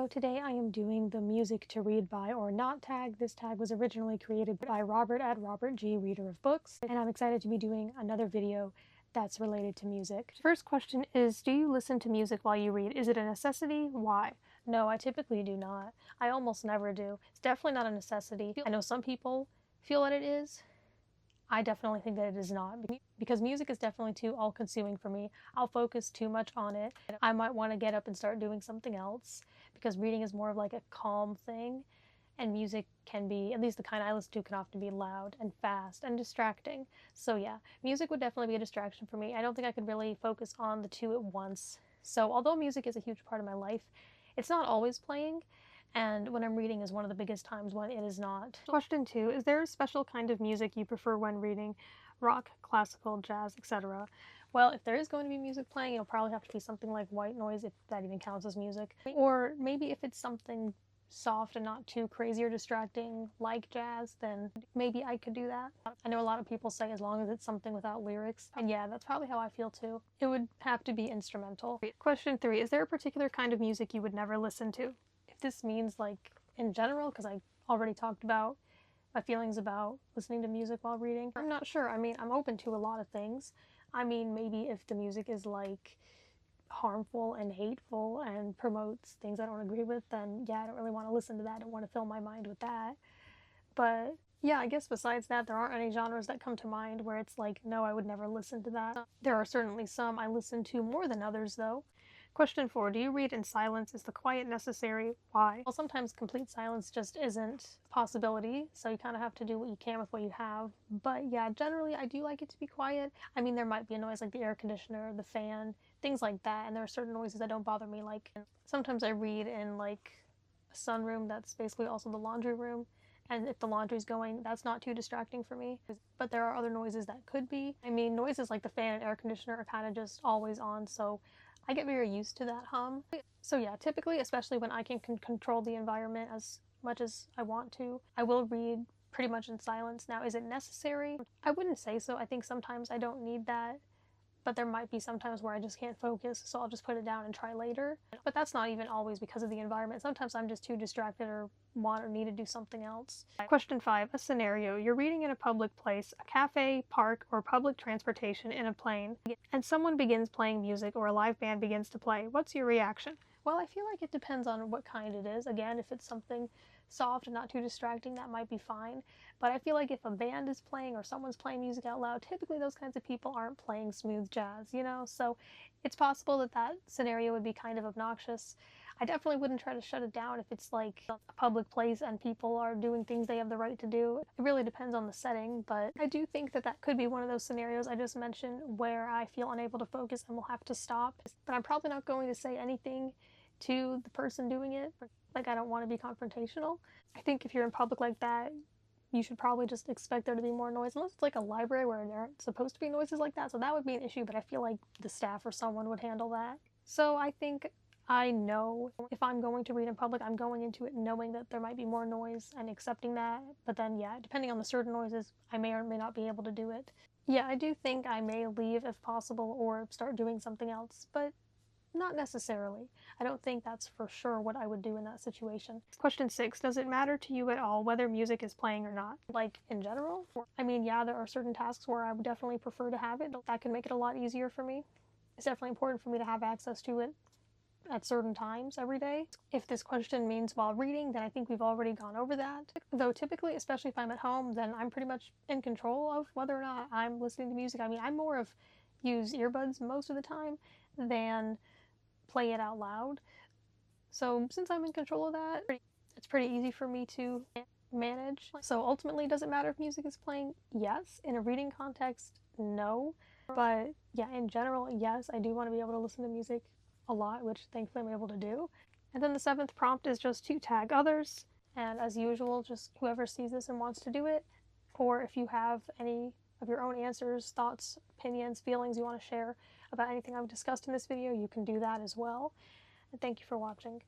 So today I am doing the music to read by or not tag. This tag was originally created by Robert at Robert G, reader of books, and I'm excited to be doing another video that's related to music. First question is, do you listen to music while you read? Is it a necessity? Why? No, I typically do not. I almost never do. It's definitely not a necessity. I know some people feel that it is. I definitely think that it is not, because music is definitely too all-consuming for me. I'll focus too much on it. I might want to get up and start doing something else, because reading is more of like a calm thing, and music can be, at least the kind I listen to, can often be loud and fast and distracting. So yeah, music would definitely be a distraction for me. I don't think I could really focus on the two at once. So although music is a huge part of my life, it's not always playing, and when I'm reading is one of the biggest times when it is not. Question 2, is there a special kind of music you prefer when reading? Rock, classical, jazz, etc. Well, if there is going to be music playing, it'll probably have to be something like white noise, if that even counts as music. Or maybe if it's something soft and not too crazy or distracting like jazz, then maybe I could do that. I know a lot of people say as long as it's something without lyrics, and yeah, that's probably how I feel too. It would have to be instrumental. Question 3, is there a particular kind of music you would never listen to? If this means like in general, because I already talked about my feelings about listening to music while reading, I'm not sure. I mean, I'm open to a lot of things. I mean, maybe if the music is like harmful and hateful and promotes things I don't agree with, then yeah, I don't really want to listen to that. I don't want to fill my mind with that. But yeah, I guess besides that, there aren't any genres that come to mind where it's like, no, I would never listen to that. There are certainly some I listen to more than others, though. Question 4, do you read in silence? Is the quiet necessary? Why? Well, sometimes complete silence just isn't a possibility, so you kind of have to do what you can with what you have. But yeah, generally I do like it to be quiet. I mean, there might be a noise like the air conditioner, the fan, things like that, and there are certain noises that don't bother me. Like sometimes I read in like a sunroom that's basically also the laundry room, and if the laundry's going, that's not too distracting for me. But there are other noises that could be. I mean, noises like the fan and air conditioner are kind of just always on, so I get very used to that hum. So yeah, typically, especially when I can control the environment as much as I want to, I will read pretty much in silence. Now, is it necessary? I wouldn't say so. I think sometimes I don't need that, but there might be some times where I just can't focus, so I'll just put it down and try later. But that's not even always because of the environment. Sometimes I'm just too distracted or want or need to do something else. Question 5, a scenario. You're reading in a public place, a cafe, park, or public transportation, in a plane, and someone begins playing music or a live band begins to play. What's your reaction? Well, I feel like it depends on what kind it is. Again, if it's something soft and not too distracting, that might be fine. But I feel like if a band is playing or someone's playing music out loud, typically those kinds of people aren't playing smooth jazz, you know? So it's possible that that scenario would be kind of obnoxious. I definitely wouldn't try to shut it down if it's like a public place and people are doing things they have the right to do. It really depends on the setting, but I do think that that could be one of those scenarios I just mentioned where I feel unable to focus and will have to stop. But I'm probably not going to say anything to the person doing it. Like, I don't want to be confrontational. I think if you're in public like that, you should probably just expect there to be more noise, unless it's like a library where there aren't supposed to be noises like that, so that would be an issue, but I feel like the staff or someone would handle that. So I think I know if I'm going to read in public, I'm going into it knowing that there might be more noise and accepting that, but then yeah, depending on the certain noises, I may or may not be able to do it. Yeah, I do think I may leave if possible or start doing something else, but not necessarily. I don't think that's for sure what I would do in that situation. Question 6, does it matter to you at all whether music is playing or not? Like, in general? I mean, yeah, there are certain tasks where I would definitely prefer to have it. That can make it a lot easier for me. It's definitely important for me to have access to it at certain times every day. If this question means while reading, then I think we've already gone over that. Though typically, especially if I'm at home, then I'm pretty much in control of whether or not I'm listening to music. I mean, I'm more of use earbuds most of the time than play it out loud. So since I'm in control of that, it's pretty easy for me to manage. So ultimately, does it matter if music is playing? Yes. In a reading context, no. But yeah, in general, yes, I do want to be able to listen to music a lot, which thankfully I'm able to do. And then the 7th prompt is just to tag others. And as usual, just whoever sees this and wants to do it, or if you have any of your own answers, thoughts, opinions, feelings you want to share about anything I've discussed in this video, you can do that as well. And thank you for watching.